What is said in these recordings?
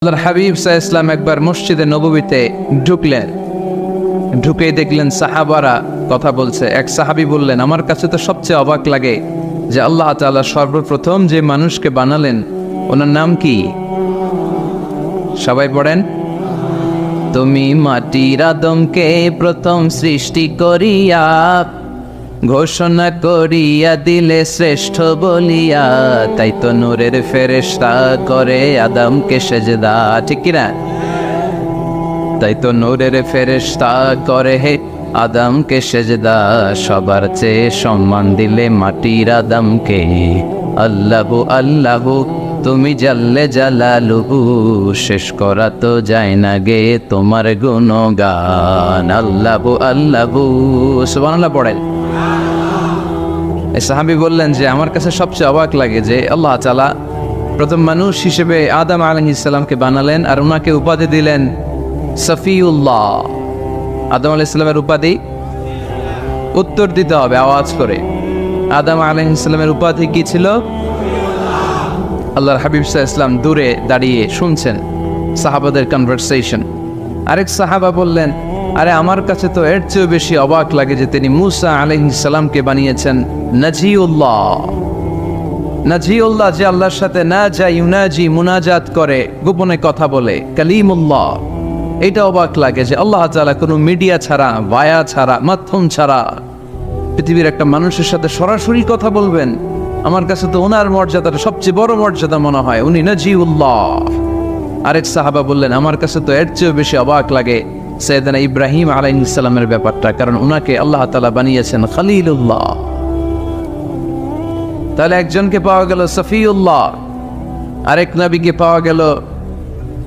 আল্লাহর হাবিব সাল্লাল্লাহু আলাইহি ওয়াসাল্লাম একবার মসজিদে নববীতে ঢুকলেন। ঢুকেই দেখলেন সাহাবারা কথা বলছে। এক সাহাবী বললেন, আমার কাছে তো সবচেয়ে অবাক লাগে যে আল্লাহ তাআলা সর্বপ্রথম যে মানুষকে বানালেন ওনার নাম কি? সবাই পড়েন, তুমি মাটির আদমকে প্রথম সৃষ্টি করিয়া ঘোষণা করিয়া দিলে শ্রেষ্ঠ বলিয়া, তাই তো নূরের ফেরেশতা করে আদমকে সেজদা। ঠিক কিনা? তাই তো নূরের ফেরেশতা করে হে আদমকে সেজদা, সবার চেয়ে সম্মান দিলে মাটির আদমকে। আল্লাহু আল্লাহু তুমি জাল্লে জালালুহু, শেষ করা তো যায় না গে তোমার গুণগান। আল্লাহু আল্লাহু, সুবহানাল্লাহ পড়েন। সাহাবী বললেন যে আমার কাছে সবচেয়ে অবাক লাগে যে আল্লাহ তাআলা প্রথম মানুষ হিসেবে আদম আলাইহিস সালামকে বানালেন আর ওনাকে উপাধি দিলেন সফিউল্লাহ। আদম আলাইহিস সালামের উপাধি উত্তর দিতে হবে আওয়াজ করে। আদম আলাইহিস সালামের উপাধি কি ছিল? আল্লাহর হাবিব সাল্লাল্লাহু আলাইহি ওয়াসাল্লাম দূরে দাঁড়িয়ে শুনছেন সাহাবাদের কনভারসেশন। আরেক সাহাবা বললেন, আরে আমার কাছে তো এর চেয়েও বেশি অবাক লাগে যে তিনি মূসা আলাইহিস সালামকে বানিয়েছেন নাজিউল্লাহ। নাজিউল্লাহ যে আল্লাহর সাথে নাজা ইউনাজি মুনাজাত করে, গোপনে কথা বলে, কালিমুল্লাহ। এটা অবাক লাগে যে আল্লাহ তাআলা কোনো মিডিয়া ছাড়া, ভায়া ছাড়া, মাধ্যম ছাড়া পৃথিবীর একটা মানুষের সাথে সরাসরি কথা বলবেন। আমার কাছে তো ওনার মর্যাদাটা সবচেয়ে বড় মর্যাদা মনে হয়, উনি নাজিউল্লাহ। আরেক সাহাবা বললেন, আমার কাছে তো এর চেয়েও বেশি অবাক লাগে সাইয়েদনা ইব্রাহিম আলাইহিস সালামের ব্যাপারটা, কারণ ওনাকে আল্লাহ তাআলা বানিয়েছেন খলিলুল্লাহ। তাহলে একজনকে পাওয়া গেল সফিউল্লাহ, আরেক নবীকে পাওয়া গেল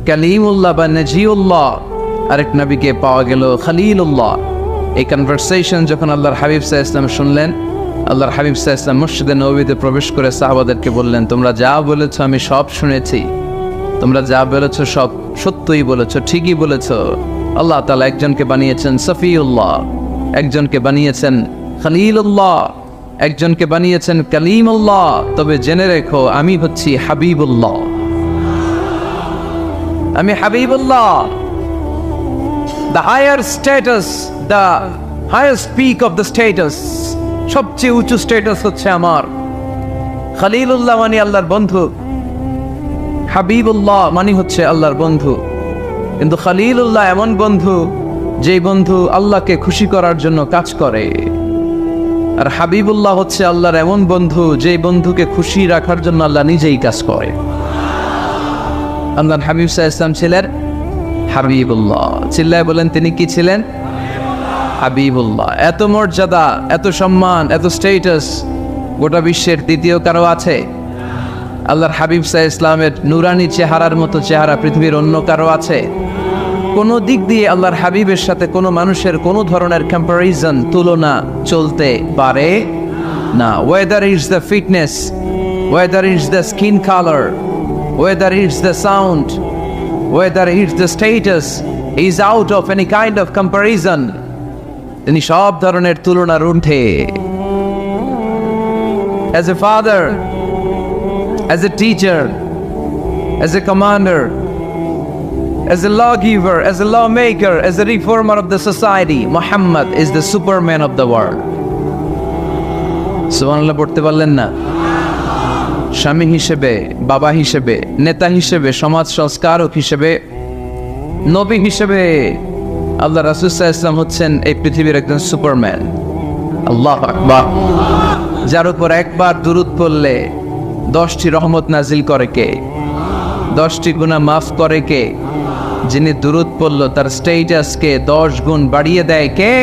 কালিমুল্লাহ বা নাজিউল্লাহ, আরেক নবীকে পাওয়া গেল খলিলুল্লাহ। এই কনভারসেশন যখন আল্লাহর হাবিব সাল্লাল্লাহু আলাইহি ওয়াসাল্লাম শুনলেন, আল্লাহর হাবিব সাল্লাল্লাহু আলাইহি ওয়াসাল্লাম মসজিদে নববীতে প্রবেশ করে সাহাবাদেরকে বললেন, তোমরা যা বলেছো আমি সব শুনেছি, তোমরা যা বলেছো সব সত্যই বলেছো, ঠিকই বলেছো। আল্লাহ তাআলা একজনকে বানিয়েছেন সফিউল্লাহ, একজনকে বানিয়েছেন খলিলুল্লাহ, একজনকে বানিয়েছেন কালিমুল্লাহ। তবে জেনে রেখো আমি হচ্ছি হাবিবুল্লাহ, আমি Habibullah. The higher status, the highest peak of the status, সবচেয়ে উঁচু স্ট্যাটাস হচ্ছে আমার। খলিলুল্লাহ মানে আল্লাহর বন্ধু, হাবিবুল্লাহ মানে হচ্ছে আল্লাহর বন্ধু। কিন্তু খলিলুল্লাহ এমন বন্ধু যেই বন্ধু আল্লাহকে খুশি করার জন্য কাজ করে, আর হাবিবুল্লাহ হচ্ছে আল্লাহর এমন বন্ধু যেই বন্ধুকে খুশি রাখার জন্য আল্লাহ নিজেই কাজ করে। আল্লাহর হাবিব সাল্লাল্লাহু আলাইহি ওয়াসাল্লাম ছিলেন হাবিবুল্লাহ। চিল্লায় বলেন, তিনি কি ছিলেন? হাবিবুল্লাহ। এত মর্যাদা, এত সম্মান, এত স্ট্যাটাস গোটা বিশ্বের দ্বিতীয় কারো আছে? আল্লাহর হাবিব সাল্লাল্লাহু আলাইহি ওয়াসাল্লামের নুরানি চেহারার মতো চেহারা পৃথিবীর অন্য কারো আছে? কোনো দিক দিয়ে আল্লাহর হাবিবের সাথে কোনো মানুষের কোনো ধরনের কম্প্যারিজন, তুলনা চলতে পারে না। Weather is the fitness, weather is the skin colour, weather is the sound, weather is the status, is out of any kind of comparison. তিনি সব ধরনের তুলনার ঊর্ধ্বে। As a father, as a teacher, as a commander, as a lawgiver, as a lawmaker, as a reformer of the society, Muhammad is the superman of the world. সুবহানাল্লাহ পড়তে পারলেন না? স্বামী হিসেবে, বাবা হিসেবে, নেতা হিসেবে, সমাজ সংস্কারক হিসেবে, নবী হিসেবে আল্লাহ রাসূল সাল্লাল্লাহু আলাইহি ওয়াসাল্লাম হচ্ছেন এই পৃথিবীর একজন সুপারম্যান। আল্লাহু আকবার। যার উপর একবার দুরূদ পড়লে 10টি রহমত নাজিল করে কে? 10টি গুনাহ মাফ করে কে? যিনি দুরূদ পড়লো তার স্ট্যাটাসকে 10 গুণ বাড়িয়ে দেয় কে?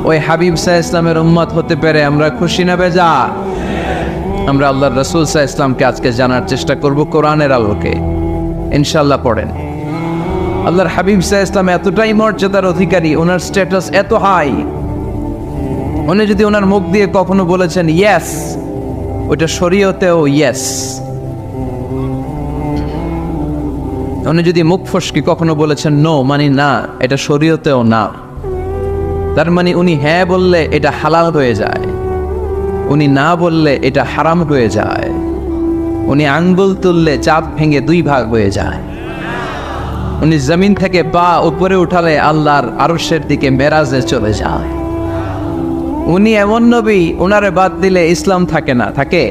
ওই হাবিব সাল্লাল্লাহু আলাইহি ওয়াসাল্লামের উম্মত হতে পেরে আমরা খুশি না বেজা? আমরা আল্লাহর রাসূল সাল্লাল্লাহু আলাইহি ওয়াসাল্লামকে আজকে জানার চেষ্টা করব কোরআনের আলোকে, ইনশাআল্লাহ। পড়েন, আল্লাহর হাবিব সাল্লাল্লাহু আলাইহি ওয়াসাল্লাম এতটাই মর্যাদার অধিকারী, ওনার স্ট্যাটাস এত হাই, উনি যদি ওনার মুখ দিয়ে কখনো বলেছেন ইয়েস, ওটা শরীয়তেও ইয়েস। উনি যদি মুখ ফসকে কখনো বলেছেন নো, মানে না, এটা শরীয়তেও না। তার মানে উনি হ্যাঁ বললে এটা হালাল হয়ে যায়, উনি না বললে এটা হারাম হয়ে যায়। উনি আঙ্গুল তুললে চাঁদ ভেঙে দুই ভাগ হয়ে যায়। উনি জমিন থেকে পা উপরে উঠালে আল্লাহর আরশের দিকে মেরাজে চলে যায়। উনি এমন নবী, ওনারে বাদ দিলে ইসলাম থাকে না, থাকে?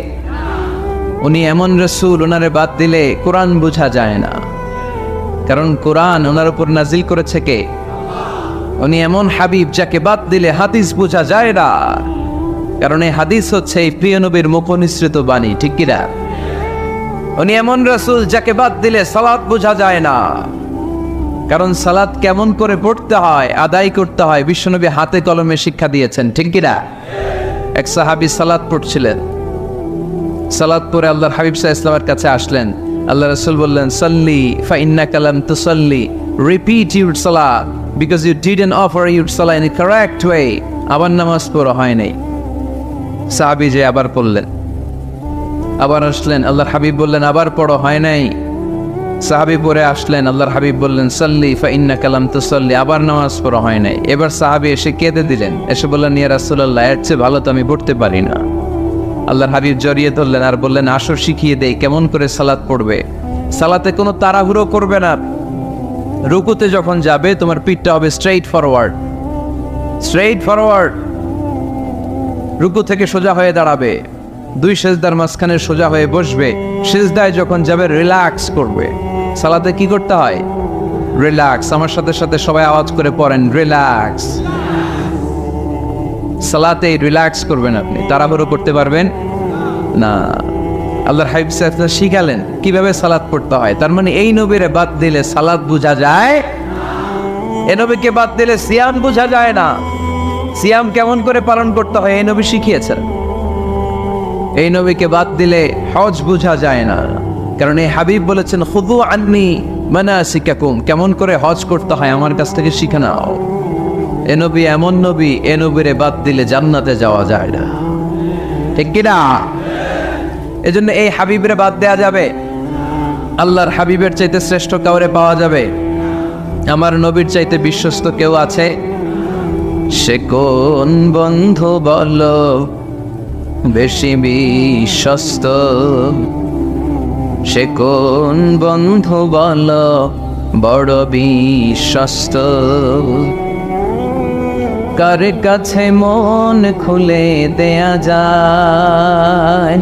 উনি এমন রসুল, ওনারে বাদ দিলে কোরআন বোঝা যায় না, কারণ কোরআন ওনার উপর নাজিল করেছে কে? উনি এমন হাবিব যাকে বাদ দিলে হাদিস বোঝা যায় না, কারণ এই হাদিস হচ্ছে এই প্রিয় নবীর মুখনিসৃত বাণী, ঠিক কিনা? উনি এমন রসুল যাকে বাদ দিলে সালাত বোঝা যায় না, কারণ সালাত কেমন করে পড়তে হয়, আদায় করতে হয় বিশ্বনবী হাতে কলমে শিক্ষা দিয়েছেন, ঠিক কিনা? এক সাহাবী সালাত পড়ছিলেন, সালাত পড়ে আল্লাহর হাবিব সাল্লাল্লাহু আলাইহি ওয়াসাল্লামের কাছে আসলেন। আল্লাহ রাসূল বললেন, সাল্লি ফা ইন্নাকা লাম তুসাল্লি, রিপিট ইউর সালাত because you didn't offer your সালাত ইন এ কারেক্ট ওয়ে। আবার নামাজ পড়া হয় নাই। সাহাবী যে আবার পড়লেন, আবার আসলেন, আল্লাহর হাবিব বললেন আবার পড়ো, হয় নাই। সাহাবী পরে আসলেন, আল্লাহর হাবিব বললেন সাল্লি ফা ইন্নাকা লাম তুসাল্লি, আবার নামাজ পড়া হয় নাই। এবার সাহাবী এসে কেঁদে দিলেন, এসে বললেন, ইয়া রাসূলুল্লাহ, এর চেয়ে ভালো তো আমি পড়তে পারি না। আল্লাহর হাবিব জড়িয়ে ধরলেন আর বললেন, আসো শিখিয়ে দেই কেমন করে সালাত পড়বে। সালাতে কোনো তাড়াহুড়ো করবে না। রুকুতে যখন যাবে তোমার পিঠটা হবে স্ট্রেইট ফরওয়ার্ড, স্ট্রেইট ফরওয়ার্ড। রুকু থেকে সোজা হয়ে দাঁড়াবে, দুই সেজদার মাঝখানে সোজা হয়ে বসবে। সেজদায় যখন যাবে রিল্যাক্স করবে। সালাতে কি করতে হয়? রিল্যাক্স। আমার সাথে সাথে সবাই আওয়াজ করে পড়েন, রিল্যাক্স। সালাতে রিল্যাক্স করবেন, আপনি তাড়াহুড়ো করতে পারবেন না। আল্লাহর হাবিব সাল্লাল্লাহু আলাইহি ওয়াসাল্লাম শিখালেন কিভাবে সালাত পড়তে হয়। তার মানে এই নবীরে বাদ দিলে সালাত বোঝা যায়, এই নবীকে বাদ দিলে সিয়াম বোঝা যায় না। সিয়াম কেমন করে পালন করতে হয় এই নবী শিখিয়েছেন। এই নবীকে বাদ দিলে হজ বোঝা যায় না, কারণ এই হাবিব বলেছেন, খুযু আন্নী মানাসিকাকুম, কেমন করে হজ করতে হয় আমার কাছ থেকে শিখে নাও। এ নবী এমন নবী, এ নবীরে বাদ দিলে জান্নাতে যাওয়া যায় না, ঠিক কিনা? এজন্য এই হাবিবরে বাদ দেয়া যাবে? আল্লাহর হাবিবের চাইতে শ্রেষ্ঠ কাউরে পাওয়া যাবে? আমার নবীর চাইতে বিশ্বস্ত কেউ আছে? সে কোন বন্ধু বলো বেশি বিশ্বস্ত? সে কোন বন্ধু বলো বড় বিশ্বস্ত? কার কাছে মন খুলে দেয়া যায়,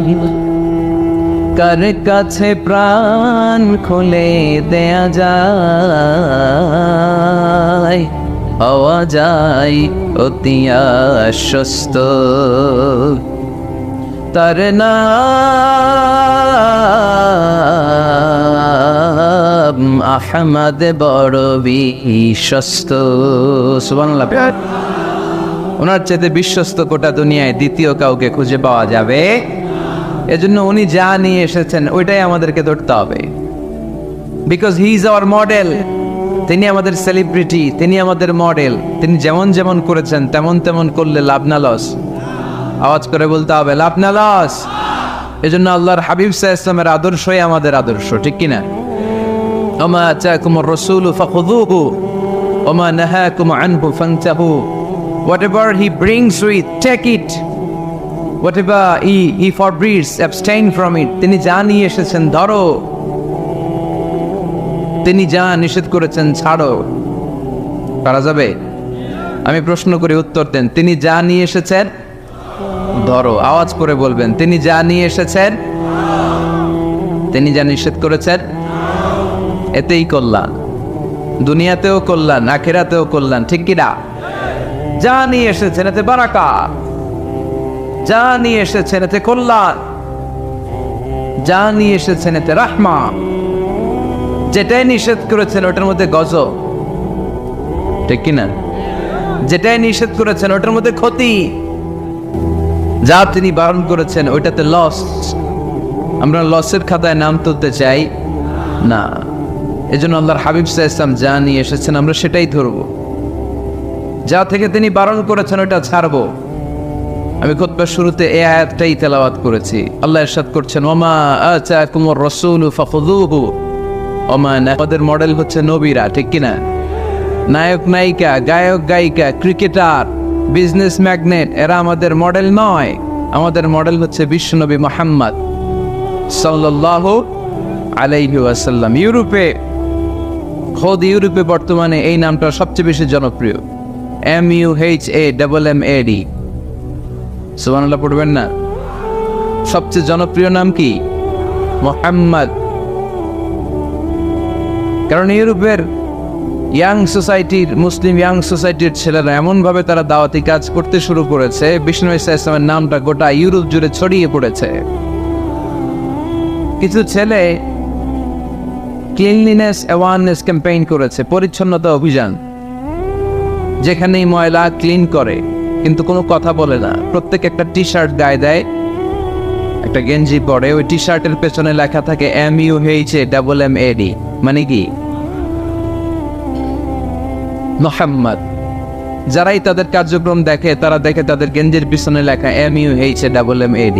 কার কাছে প্রাণ খুলে দেয়া যায়, হওয়া যায় অতি আশ্বস্ত। তার নাম আহমদ বড় বিশ্বস্ত। সুবহানাল্লাহ। ওনার চাইতে বিশ্বস্ত গোটা দুনিয়ায় দ্বিতীয় কাউকে খুঁজে পাওয়া যাবে? এজন্য উনি যা নিয়ে এসেছেন ওইটাই আমাদেরকে ধরতে হবে, because he is our model. তিনি আমাদের সেলিব্রিটি, তিনি আমাদের মডেল। তিনি যেমন যেমন করেছেন তেমন তেমন করলে লাভ না লস? আওয়াজ করে বলতে হবে, লাভ না লস? এজন্য আল্লাহর হাবিব সাল্লাল্লাহু আলাইহি ওয়াসাল্লামের আদর্শই আমাদের আদর্শ, ঠিক কিনা? ওমা আতাকুমুর রাসূলু ফাখুযুহু ওমা নাহাকুম আনহু ফান্তাহু। Whatever he brings with, take it. Whatever he forbids, abstain from it. তিনি যা নিয়ে এসেছেন ধরো, তিনি যা নিষেধ করেছেন ছাড়ো। পারা যাবে? আমি প্রশ্ন করে উত্তর দেন। তিনি যা নিয়ে এসেছেন ধরো। আওয়াজ করে বলবেন, তিনি যা নিয়ে এসেছেন, তিনি যা নিষেধ করেছেন, এতেই কল্যাণ। দুনিয়াতেও কল্যাণ, আখিরাতেও কল্যাণ, ঠিক কিনা? যা নিয়ে এসেছেন এতে বারাকাত, যা নিয়ে এসেছেন এতে কল্যাণ, যা নিয়ে এসেছেন এতে রাহমা। যেটাই নিষেধ করেছেন ওটার মধ্যে গজব, ঠিক কিনা? যেটাই নিষেধ করেছেন ওটার মধ্যে ক্ষতি, যা তিনি বারণ করেছেন ওইটাতে লস। আমরা লসের খাতায় নাম তুলতে চাই না। এজন্য আল্লাহর হাবিব সাল্লাল্লাহু আলাইহি ওয়াসাল্লাম যা নিয়ে এসেছেন আমরা সেটাই ধরবো, যা থেকে তিনি বারণ করেছেন ওটা ছাড়বো। আমি খুতবার শুরুতে এই আয়াতটাই তেলাওয়াত করেছি। আল্লাহ ইরশাদ করছেন, ওমা আতাকুমুর রাসূলু ফাখুযুহু ওমা নাহাকুম। আমাদের মডেল হচ্ছে নবীরা, ঠিক কিনা? নায়ক নায়িকা, গায়ক গায়িকা, ক্রিকেটার, বিজনেস ম্যাগনেট, এরা আমাদের মডেল নয়। আমাদের মডেল হচ্ছে বিশ্বনবী মুহাম্মদ সাল্লাল্লাহু আলাইহি ওয়াসাল্লাম। ইউরোপে খোদ ইউরোপে বর্তমানে এই নামটা সবচেয়ে বেশি জনপ্রিয়, MUHAMMAD। সুবহানাল্লাহ পড়বেন না? সবচেয়ে জনপ্রিয় নাম কি? মুহাম্মদ। কারণ ইউরোপের ইয়াং সোসাইটির, মুসলিম ইয়াং সোসাইটির ছেলেরা এমনভাবে তারা দাওয়াতি কাজ করতে শুরু করেছে, বিষ্ণু ঈসা ইসলামের নামটা গোটা ইউরোপ জুড়ে ছড়িয়ে পড়েছে। কিছু ছেলে ক্লিনলিনেস অ্যাওয়ারনেস ক্যাম্পেইন করেছে, পরিচ্ছন্নতা অভিযান, যেখানেই ময়লা ক্লিন করে, কিন্তু কোনো কথা বলে না। প্রত্যেক একটা টি শার্ট গায়ে দেয়, একটা গেঞ্জি পরে, ওই টি শার্টের পেছনে লেখা থাকে MUHAMMAD, মানে কি? মুহাম্মদ। যারাই তাদের কার্যক্রম দেখে, তারা দেখে তাদের গেঞ্জির পিছনে লেখা MUHAMMAD।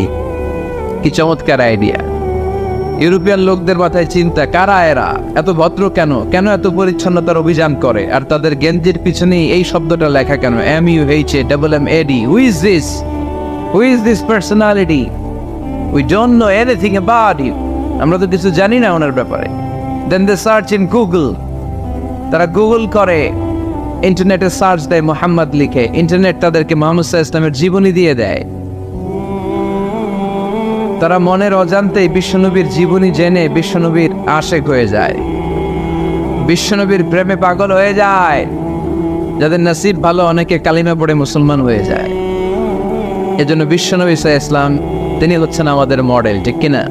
কি চমৎকার আইডিয়া! ইউরোপিয়ান লোকদের মাথায় চিন্তা, কারা এরা, এত ভদ্র কেন, কেন এত পরিচ্ছন্নতার অভিযান করে, আর তাদের গেঞ্জির পিছনেই এই শব্দটা লেখা কেন, MUHAMMAD? Who is this? Who is this personality? We don't know anything about him. আমরা তো কিছু জানি না ওনার ব্যাপারে। Then they search in Google. তারা গুগল করে, ইন্টারনেটে সার্চ দেয় মুহাম্মদ লিখে, ইন্টারনেট তাদেরকে মুহাম্মদ সাল্লাল্লাহু আলাইহি ওয়াসাল্লামের জীবনী দিয়ে দেয়। তারা মনের অজান্তেই বিশ্বনবীর জীবনী জেনে বিশ্বনবীর আশেক হয়ে যায়, বিশ্বনবীর প্রেমে পাগল হয়ে যায়। যাদের নসিব ভালো, অনেকে কালিমা পড়ে মুসলমান হয়ে যায়। এজন্য বিশ্বনবী সাল্লাল্লাহু আলাইহি ওয়াসাল্লাম তিনি হচ্ছেন আমাদের মডেল, ঠিক কিনা?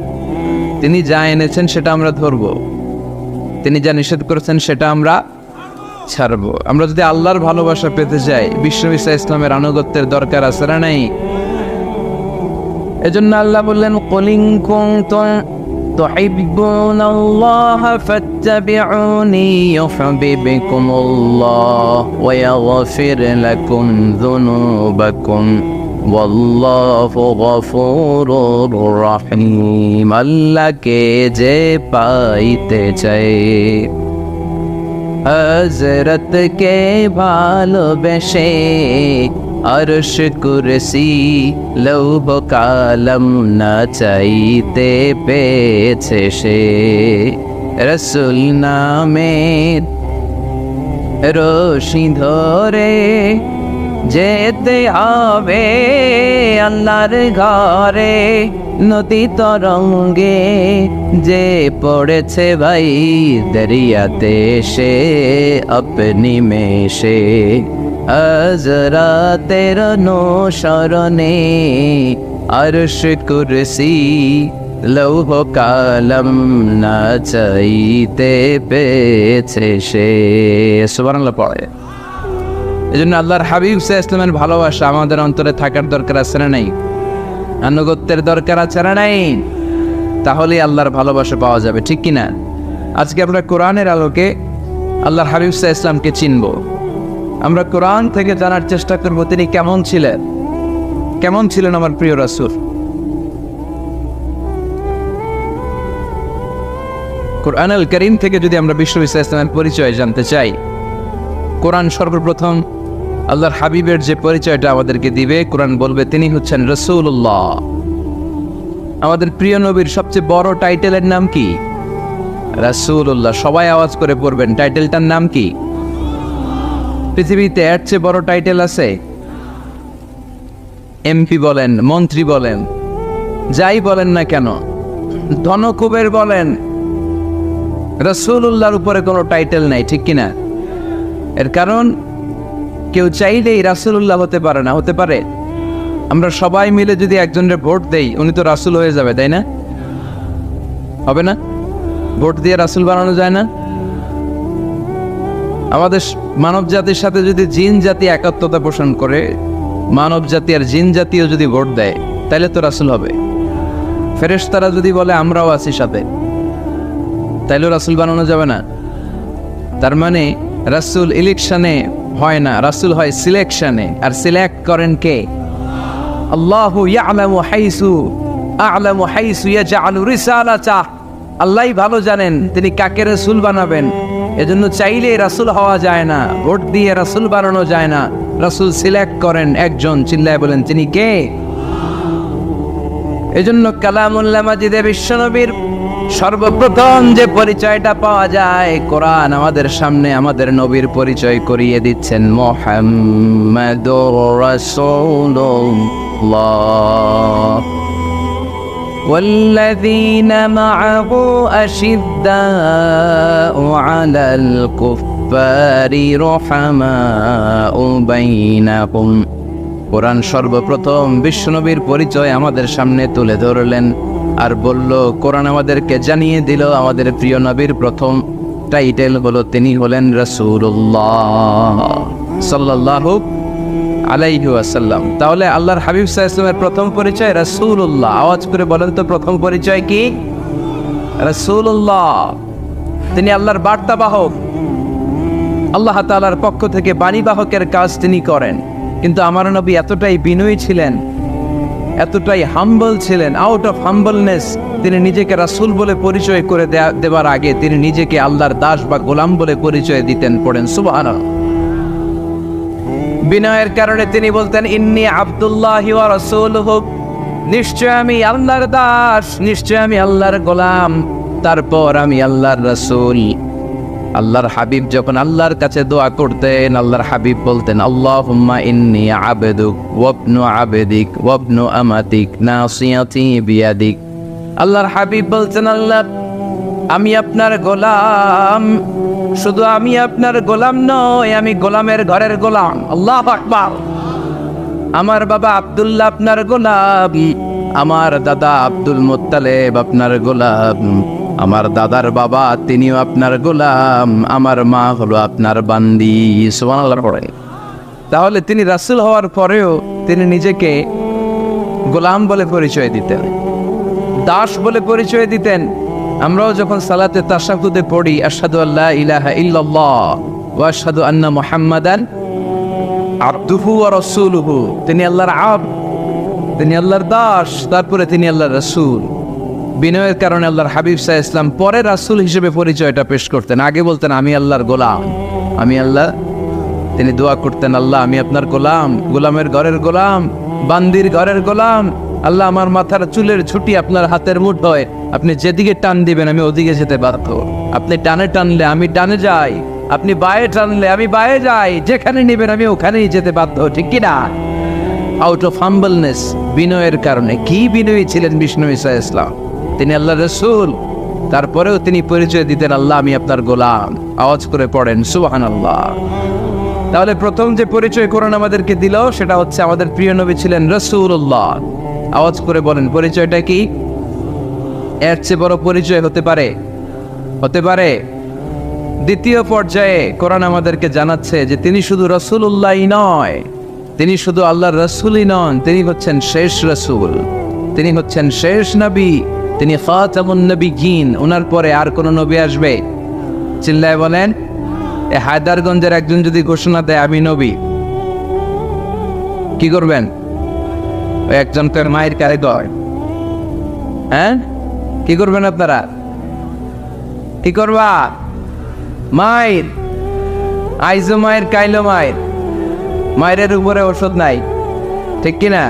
তিনি যা এনেছেন সেটা আমরা ধরবো, তিনি যা নিষেধ করেছেন সেটা আমরা ছাড়বো। আমরা যদি আল্লাহর ভালোবাসা পেতে চাই, বিশ্বনবী সাল্লাল্লাহু আলাইহি ওয়াসাল্লামের আনুগত্যের দরকার আছে না নাই? এজন্য আল্লাহ বললেন, কুল ইন কুনতুম তুহিব্বুনাল্লাহা ফাত্তাবিউনি ইউহিব্বুকুমুল্লাহ ওয়া ইয়াগফির লাকুম যুনুবাকুম ওয়াল্লাহু গফুরুর রহিম। আল্লাহকে যে পাইতে চায়, হযরতকে ভালোবেসে আরশ কুরসি লৌহ কালম না চাইতে পেয়েছে সে। রাসূল নামের রশি ধরে যেতে হবে আল্লাহর ঘরে। নদী তরঙ্গে যে পড়েছে ভাই দরিয়াতে, সে আপনি মেশে হযরতের অনুসরণে আরশ কুরসি লৌহ কালম না চাইতে পেয়েছে সে। সুবহানাল্লাহ পড়ে। এজন্য আল্লাহর হাবিব সাল্লাল্লাহু আলাইহি ওয়াসাল্লামের ভালোবাসা আমাদের অন্তরে থাকার দরকার আছে না নাই? আনুগত্যের দরকার আছে না নাই? তাহলেই আল্লাহর ভালোবাসা পাওয়া যাবে, ঠিক কিনা? আজকে আমরা কোরআনের আলোকে আল্লাহর হাবিব সাল্লাল্লাহু আলাইহি ওয়াসাল্লামকে চিনব। আমরা কোরআন থেকে জানার চেষ্টা করব তিনি কেমন ছিলেন, কেমন ছিলেন আমার প্রিয় রাসূল। কোরআনুল কারীম থেকে যদি আমরা বিশ্বনবী সাল্লাল্লাহু আলাইহি ওয়াসাল্লামের পরিচয় জানতে চাই, কোরআন সর্বপ্রথম আল্লাহর হাবিবের যে পরিচয়টা আমাদেরকে দিবে, কোরআন বলবে তিনি হচ্ছেন রাসূলুল্লাহ। আমাদের প্রিয় নবীর সবচেয়ে বড় টাইটেলের নাম কি? রাসূলুল্লাহ। সবাই আওয়াজ করে পড়বেন, টাইটেলটার নাম কি? পৃথিবীতে এর চেয়ে বড় টাইটেল আছে? এমপি বলেন, মন্ত্রী বলেন, যাই বলেন না কেন, ধনকুবের বলেন, রাসূলুল্লাহর উপরে কোনো টাইটেল নাই, ঠিক কিনা? এর কারণ কেউ চাইলেই রাসূলুল্লাহ হতে পারে না। হতে পারে? আমরা সবাই মিলে যদি একজনের ভোট দেই, উনি তো রাসূল হয়ে যাবে, তাই না? হবে না? ভোট দিয়ে রাসূল বানানো যায় না? আমাদের মানব জাতির সাথে যদি জিন জাতি একাত্মতা পোষণ করে, মানব জাতি আর জিন জাতিও যদি ভোট দেয়, তাহলে তো রাসূল হবে। ফেরেশতারা যদি বলে আমরাও আছি সাথে, তাইলেও রাসূল বানানো যাবে না। তার মানে রাসূল ইলেকশনে হয় না, রাসূল হয় সিলেকশনে। আর সিলেক্ট করেন কে? আল্লাহু ইয়ালামু হাইসু ইয়াজআলু রিসালাতা। আল্লাহই ভালো জানেন তিনি কাকে রাসূল বানাবেন। এজন্য চাইলে রাসূল হওয়া যায় না, ভোট দিয়ে রাসূল বানানো যায় না। রাসূল সিলেক্ট করেন একজন, চিল্লায় বলেন তিনি কে? এজন্য কালামুল্লাহ মাজিদে বিশ্বনবীর সর্বপ্রথম যে পরিচয়টা পাওয়া যায়, কোরআন আমাদের সামনে আমাদের নবীর পরিচয় করিয়ে দিচ্ছেন, মুহাম্মাদুর রাসূলুল্লাহ والذين معه أشداء على الكفار رحماء بينهم। কোরআন সর্বপ্রথম বিশ্বনবীর পরিচয় আমাদের সামনে তুলে ধরলেন আর বলল, কোরআন আমাদেরকে জানিয়ে দিল আমাদের প্রিয় নবীর প্রথম টাইটেল হলো তিনি হলেন রাসূলুল্লাহ সাল্লাল্লাহু আলাইহি ওয়াসাল্লাম। তাহলে আল্লাহর হাবিব সাল্লাল্লাহু আলাইহি ওয়াসাল্লামের প্রথম পরিচয় রাসূলুল্লাহ। আওয়াজ করে বলেন তো প্রথম পরিচয় কি? রাসূলুল্লাহ। তিনি আল্লাহর বার্তাবাহক, আল্লাহ তাআলার পক্ষ থেকে বাণীবাহকের কাজ তিনি করেন। কিন্তু আমার নবী এতটাই বিনয়ী ছিলেন, এতটাই হাম্বল ছিলেন, আউট অফ হাম্বলনেস তিনি নিজেকে রাসূল বলে পরিচয় করে দেবার আগে তিনি নিজেকে আল্লাহর দাস বা গোলাম বলে পরিচয় দিতেন। পড়েন সুবহানাল্লাহ। বিনয়ের কারণে তিনি বলতেন, ইন্নী আব্দুল্লাহি ওয়া রাসূলুহু, নিশ্চয় আমি আল্লাহর দাস, নিশ্চয় আমি আল্লাহর গোলাম, তারপর আমি আল্লাহর রাসূল। আল্লাহর হাবিব যখন আল্লাহর কাছে দোয়া করতেন, আল্লাহর হাবিব বলতেন, আল্লাহুম্মা ইন্নী আবদুক ওয়া ইবনু আবদিক ওয়া ইবনু আমাতিক নাসিয়াতি বিয়াদিক। আল্লাহর হাবিব বলতেন, আল্লাহ আমি আপনার গোলাম, শুধু আমি আপনার গোলাম নয়, আমি গোলামের ঘরের গোলাম। আল্লাহু আকবার। আমার বাবা আব্দুল্লাহ আপনার গোলাম, আমার দাদা আব্দুল মুত্তালিব আপনার গোলাম, আমার দাদার বাবা তিনিও আপনার গোলাম, আমার মা হলো আপনার বান্দি। সুবহানাল্লাহ পড়েন। তাহলে তিনি রাসূল হওয়ার পরেও তিনি নিজেকে গোলাম বলে পরিচয় দিতেন, দাস বলে পরিচয় দিতেন। আমরাও যখন সালাতে তাশাহুদে পড়ি, আশহাদু আল্লা ইলাহা ইল্লাল্লাহ ওয়া আশহাদু আন্না মুহাম্মাদান আবদুহু ওয়া রাসূলুহু, তিনি আল্লাহর আবদ, তিনি আল্লাহর দাস, তারপরে তিনি আল্লাহর রাসূল। বিনয়ের কারণে আল্লাহর হাবিব সাল্লাল্লাহু আলাইহি ওয়াসাল্লাম পরে রাসূল হিসেবে পরিচয়টা পেশ করতেন। আগে বলতেন আমি আল্লাহর গোলাম, আমি আল্লাহ। তিনি দোয়া করতেন, আল্লাহ আমি আপনার গোলাম, গোলামের ঘরের গোলাম, বান্দির ঘরের গোলাম। আল্লাহ আমার মাথার চুলের ছুটি আপনার হাতের মুঠোয়, আপনি যেদিকে টান দিবেন আমি ওদিকে যেতে বাধ্য। আপনি টানে টানলে আমি টানে যাই, আপনি বায়ে টানলে আমি বায়ে যাই, যেখানে নেবেন আমি ওখানেই যেতে বাধ্য। ঠিক কিনা? আউট অফ হাম্বলনেস, বিনয়ের কারণে। কি বিনয়ী ছিলেন বিষ্ণু ঈসা ইসলাম। তিনি আল্লাহর রাসূল, তারপরেও তিনি পরিচয় দিতেন, আল্লাহ আমি আপনার গোলাম। আওয়াজ করে পড়েন সুবহানাল্লাহ। তাহলে প্রথম যে পরিচয় কোরআন আমাদেরকে দিল সেটা হচ্ছে আমাদের প্রিয় নবী ছিলেন রাসূলুল্লাহ। আওয়াজ করে বলেন পরিচয়টা কি? এর চেয়ে বড় পরিচয় হতে পারে? হতে পারে? দ্বিতীয় পর্যায়ে কোরআন আমাদেরকে জানাচ্ছে যে তিনি শুধু রাসূলুল্লাহই নয়, তিনি শুধু আল্লাহর রাসূলই নন, তিনি হচ্ছেন শেষ রাসূল, তিনি হচ্ছেন শেষ নবী, তিনি খাতামুন নবিয়্যিন। ওনার পরে আর কোন নবী আসবে? চিল্লায় বলেন। এ হায়দারগঞ্জের একজন যদি ঘোষণা দেয় আমি নবী, কি করবেন? ওই একজনকে মায়ের কারে দয়, হ্যাঁ কি করবেন আপনারা? কি করবা? মায়ের আইজো মায়ের কাইলো মায়ের, মায়ের উপরে ওষুধ নাই। ঠিক কিনা?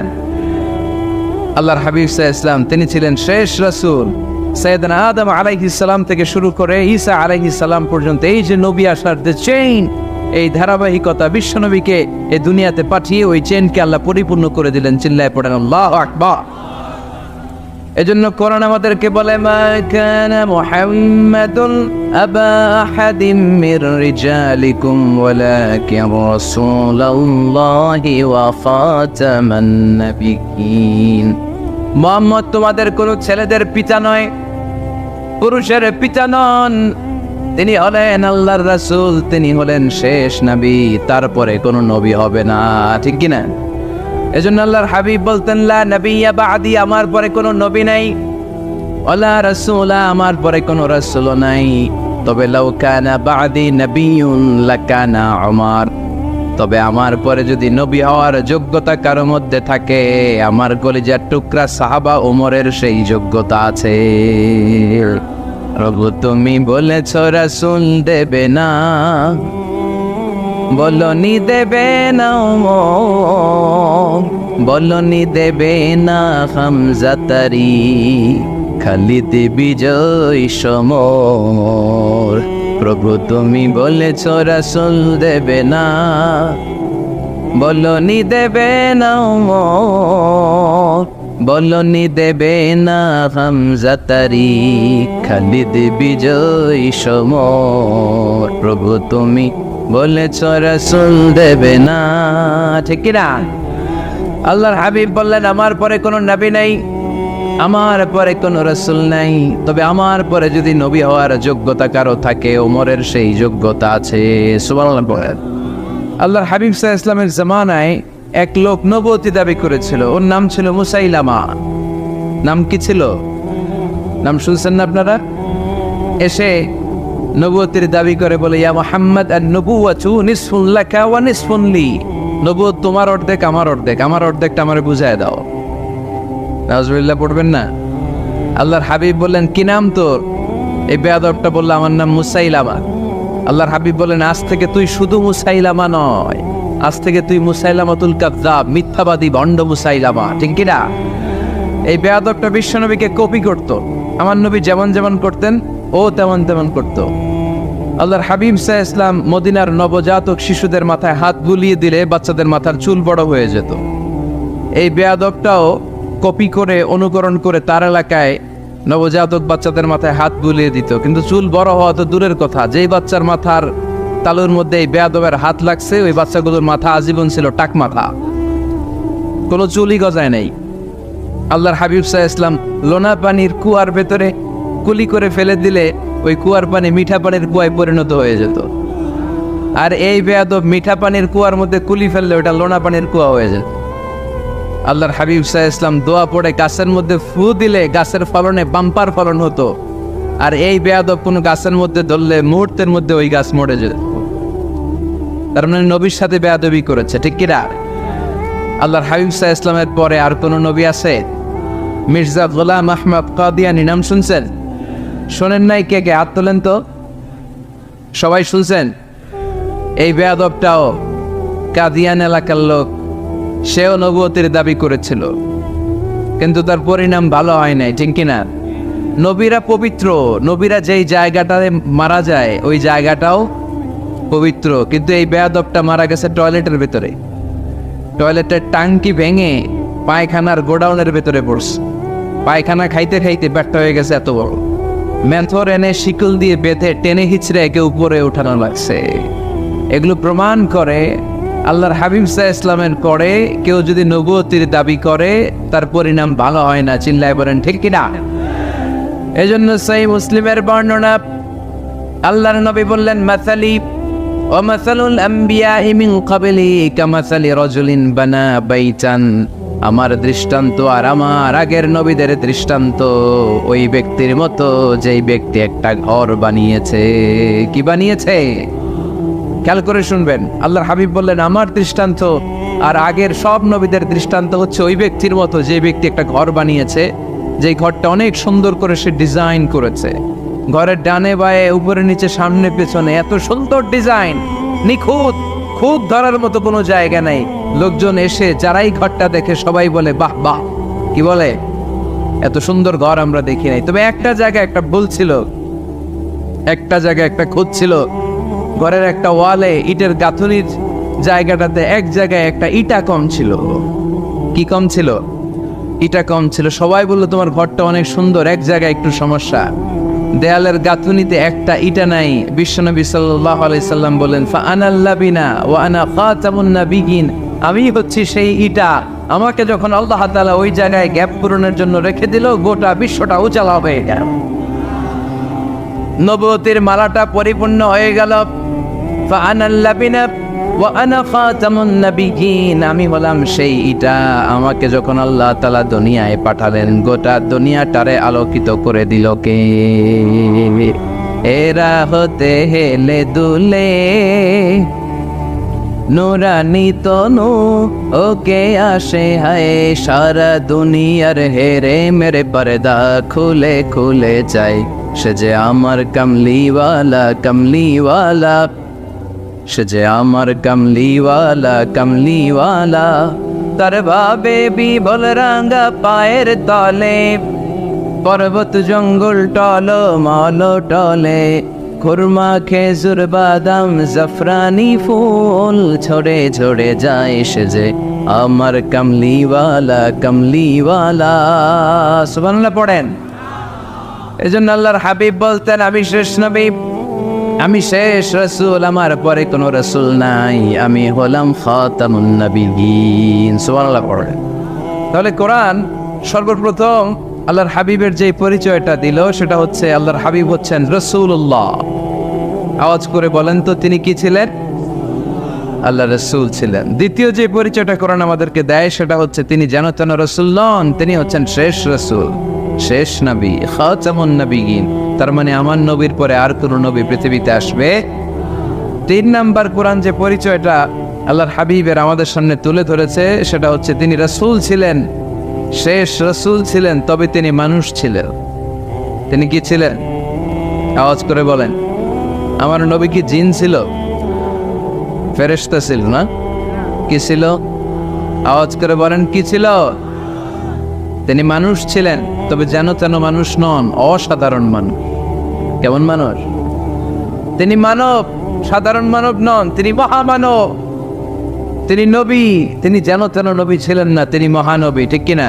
আল্লাহর হাবিব সাল্লাল্লাহু আলাইহি ওয়াসাল্লাম তিনি ছিলেন শেষ রাসূল। সাইয়েদনা আদম আলাইহিস সালাম থেকে শুরু করে ঈসা আলাইহিস সালাম পর্যন্ত এই যে নবী আসার যে চেইন, এই ধারাবাহিকতা, বিশ্বনবীকে এই দুনিয়াতে পাঠিয়ে ওই চেইনকে আল্লাহ পরিপূর্ণ করে দিলেন। চিল্লায় পড়েন আল্লাহু আকবার। এজন্য কোরআন আমাদেরকে বলে, মা কানা মুহাম্মাদুন আবা আহাদিম মির রিজালিকুম ওয়ালাকিন রাসূলুল্লাহি ওয়া খাতামান নাবিয়্যিন। মুহাম্মদ তোমাদের কোন ছেলেদের পিতা নয়, পুরুষের পিতা নন, তিনি হলেন আল্লাহর রাসূল, তিনি হলেন শেষ নবী, তারপরে কোন নবী হবে না। ঠিক কি না? এজন্য আল্লাহর হাবিব বলতেন, লা নবিয়্যা বা'দি, আমার পরে কোনো নবী নাই, ওয়ালা রাসূলা, আমার পরে কোনো রাসূল নাই। তবে লাউ কানা বা'দি নবিয়্যুন লাকানা উমর, তবে আমার পরে যদি নবী হওয়ার যোগ্যতা কারো মধ্যে থাকে, আমার কলিজার টুকরা সাহাবা ওমরের সেই যোগ্যতা আছে। প্রভু তুমি বলেছ রাসূল দেবে না, বলনি দেবে না ওমর, বলনি দেবে না হামজা তারি, খালিদ বিজয় সমর। প্রভু তুমি বলেছ রাসূল দেবে না, বলনি দেবে না ওমর, বলনি দেবে না হামজা তারিক, খালিদ বিজয় সমর। প্রভু তুমি বলেছ রাসূল দেবে না, ঠিক কি না? আল্লাহর হাবিব বললেন আমার পরে কোনো নবী নাই, আমার পরে কোনো রাসূল নাই, তবে আমার পরে যদি নবী হওয়ার যোগ্যতা কারো থাকে ওমরের সেই যোগ্যতা আছে। সুবহানাল্লাহ বলেন। আল্লাহর হাবিব সাল্লাল্লাহু আলাইহি ওয়াসাল্লামের জামানায় এক লোক নবুয়তি দাবি করেছিল, ওর নাম ছিল মুসাইলামা। নাম কি ছিল? নাম শুনছেন না আপনারা? এসে নবুয়তির দাবি করে বলে, ইয়া মুহাম্মদ আন-নবুওয়াতু নিসফুন লাকা ওয়া নিসফুন লি, নবুয়ত তোমার অর্ধেক আমার অর্ধেক, আমার অর্ধেকটা আমারে বুঝায় দাও। নাউজুবিল্লাহ পড়বেন না? আল্লাহর হাবিব বললেন কি নাম তোর? এই বেয়াদবটা বলল আমার নাম মুসাইলামা। আল্লাহর হাবিব বলেন আজ থেকে তুই শুধু মুসাইলামা নয়, আজ থেকে তুই মুসাইলামাতুল কাযযাব, মিথ্যাবাদী ভণ্ড মুসাইলামা, ঠিক কি না? এই বেয়াদবটা বিশ্বনবীকে কপি করত, আমার নবী যেমন যেমন করতেন ও তেমন তেমন করত। আল্লাহর হাবিব সাল্লাল্লাহু আলাইহি ওয়াসাল্লাম মদিনার নবজাতক শিশুদের মাথায় হাত বুলিয়ে দিলে বাচ্চাদের মাথার চুল বড় হয়ে যেত। এই বেয়াদবটাও কপি করে অনুকরণ করে তার এলাকায় নবজাতক বাচ্চাদের মাথায় হাত বুলিয়ে দিত, কিন্তু চুল বড় হওয়া তো দূরের কথা, যেই বাচ্চার মাথার তালুর মধ্যে এই বেয়াদবের হাত লাগছে ওই বাচ্চাগুলোর মাথা আজীবন ছিল টাক মাথা, কোনো চুলই গজায় নাই। আল্লাহর হাবিব সাল্লাল্লাহু আলাইহি ওয়াসাল্লাম লোনা পানির কুয়ার ভেতরে কুলি করে ফেলে দিলে ওই কুয়ার পানি মিঠা পানির কুয়ায় পরিণত হয়ে যেত, আর এই বেয়াদব মিঠা পানির কুয়ার মধ্যে কুলি ফেললে ওটা লোনা পানির কুয়া হয়ে যেত। আল্লাহর হাবিব সাল্লাল্লাহু আলাইহি ওয়াসাল্লাম দোয়া পড়ে গাছের মধ্যে ফু দিলে গাছের ফলনে বাম্পার ফলন হতো, আর এই বেয়াদব কোনো গাছের মধ্যে ধরলে মুহূর্তের মধ্যে ওই গাছ মরে যেত। তার মানে নবীর সাথে বেয়াদবি করেছে, ঠিক কি না? আল্লাহর হাবিব সাল্লাল্লাহু আলাইহি ওয়াসাল্লামের পরে আর কোন নবী আছে? মির্জা গোলাম আহমদ কাদিয়ানী নাম শুনছেন? শোনেন নাই? কে কে হাত তোলেন তো? সবাই শুনছেন? এই বেয়াদবটাও কাদিয়ান এলাকার লোক, সেও নবুয়তির দাবি করেছিল, কিন্তু তার পরিণাম ভালো হয় নাই, ঠিক কিনা? নবীরা পবিত্র, নবীরা যেই জায়গাটায় মারা যায় ওই জায়গাটাও পবিত্র, কিন্তু এই বেয়াদবটা মারা গেছে টয়লেটের ভেতরে, টয়লেটের টাঙ্কি ভেঙে পায়খানার গোডাউনের ভেতরে পড়ছে, পায়খানা খাইতে খাইতে ব্যর্থ হয়ে গেছে এত বড়, মেথর এনে শিকল দিয়ে বেঁধে টেনে হিচড়ে একে উপরে উঠানো লাগছে। এগুলো প্রমাণ করে আল্লাহর হাবিব সাল্লাল্লাহু আলাইহি ওয়াসাল্লামের পরে কেউ যদি নবুয়তির দাবি করে তার পরিণাম ভালো হয় না, চিল্লায় বলেন ঠিক কিনা? এজন্য সহিহ মুসলিমের বর্ণনা, আল্লাহর নবী বললেন মাসালি ওয়া মাসালুল আমবিয়াই মিন ক্বাবলি কামাসালি রাজুলিন বানা বাইতান, আমার দৃষ্টান্ত আর আমার আগের নবীদের দৃষ্টান্ত ওই ব্যক্তির মতো যেই ব্যক্তি একটা ঘর বানিয়েছে। কি বানিয়েছে? খেয়াল করে শুনবেন। আল্লাহর হাবিব বললেন আমার দৃষ্টান্ত আর আগের সব নবীদের দৃষ্টান্ত হচ্ছে ওই ব্যক্তির মতো যে ব্যক্তি একটা ঘর বানিয়েছে, যেই ঘরটা অনেক সুন্দর করে সে ডিজাইন করেছে, ঘরের ডানে বায়ে উপরে নিচে সামনে পেছনে এত সুন্দর ডিজাইন, নিখুঁত, খুব ধরার মতো কোনো জায়গা নাই। লোকজন এসে যারাই ঘরটা দেখে সবাই বলে বাহ বাহ, কি বলে, এত সুন্দর ঘর আমরা দেখি নাই। তবে একটা জায়গায় একটা ভুল ছিল, একটা জায়গায় একটা খুঁত ছিল, ঘরের একটা ওয়ালে ইটের গাঁথুনির জায়গাটাতে এক জায়গায় একটা ইটা কম ছিল। কি কম ছিল? ইটা কম ছিল। সবাই বললো তোমার ঘরটা অনেক সুন্দর, এক জায়গায় একটু সমস্যা, দেয়ালের গাঁথুনিতে একটা ইটা নাই। বিশ্বনবী সাল্লাল্লাহু আলাইহি সাল্লাম বলেন ফাআনাল লাবিনা ওয়া আনা খাতামুন নাবিয়িন, আমি হচ্ছি সেই ইটা, আমাকে যখন আল্লাহ তাআলা ওই জায়গায় গ্যাপ পূরণের জন্য রেখে দিল গোটা বিশ্বটা উজালা হয়ে গেল, নবুয়তির মালাটা পরিপূর্ণ হয়ে গেল। ফাআনাল লাবিনা ওয়া আনা খাতামুন নাবিয়িন, আমি হলাম সেই ইটা, আমাকে যখন আল্লাহ তাআলা দুনিয়ায় পাঠালেন গোটা দুনিয়াটারে আলোকিত করে দিল কে? এরা হতে হেলে দুলে নুরানি তনু ওকে আসে হায়, সারা দুনিয়ার হেরে মেরে পর্দা খুলে খুলে যায়, সে যে আমার কামলিওয়ালা কামলিওয়ালা, সে যে আমার কামলিওয়ালা কামলিওয়ালা, তার ভাবে বিবল রাঙ্গা পায়ের তলে পর্বত জঙ্গল টল মল টলে খুরমা খেজুর বাদাম জাফরানি ফুল ছড়ে ছড়ে যায় সেজে আমার কামলিওয়ালা কামলিওয়ালা। সুবহানাল্লাহ পড়েন। এজন্য আল্লাহর হাবিব বলতেন, আমি শেষ নবী, আমি শেষ রাসূল, আমার পরে কোনো রাসূল নাই, আমি হলাম খাতামুন নবিয়্যিন। সুবহানাল্লাহ পড়েন। তাহলে কোরআন সর্বপ্রথম আল্লাহর হাবিবের যে পরিচয়টা দিল সেটা হচ্ছে আল্লাহর হাবিব হচ্ছেন রাসূলুল্লাহ। আওয়াজ করে বলেন তো তিনি কি ছিলেন? আল্লাহ রাসূল ছিলেন। দ্বিতীয় যে পরিচয়টা কোরআন আমাদেরকে দেয় সেটা হচ্ছে তিনি যেন তেন রাসূল নন, তিনি হচ্ছেন শেষ রাসূল, শেষ নবী, খাতামুন নবিয়্যিন। তার মানে আমার নবীর পরে আর কোনো নবী পৃথিবীতে আসবে। তিন নাম্বার কোরআন যে পরিচয়টা আল্লাহর হাবিবের আমাদের সামনে তুলে ধরেছে সেটা হচ্ছে তিনি রাসূল ছিলেন, শেষ রাসূল ছিলেন, তবে তিনি মানুষ ছিলেন। তিনি কি ছিলেন? আওয়াজ করে বলেন। আমার নবী কি জিন ছিল? ফেরেশতা ছিল না? কি ছিল? আওয়াজ করে বলেন, কি ছিল? তিনি মানুষ ছিলেন, তবে যেন তেন মানুষ নন, অসাধারণ মানুষ। কেমন মানুষ? তিনি মানব, সাধারণ মানব নন, তিনি মহামানব। তিনি নবী, তিনি যেন তেন নবী ছিলেন না, তিনি মহানবী। ঠিক কিনা?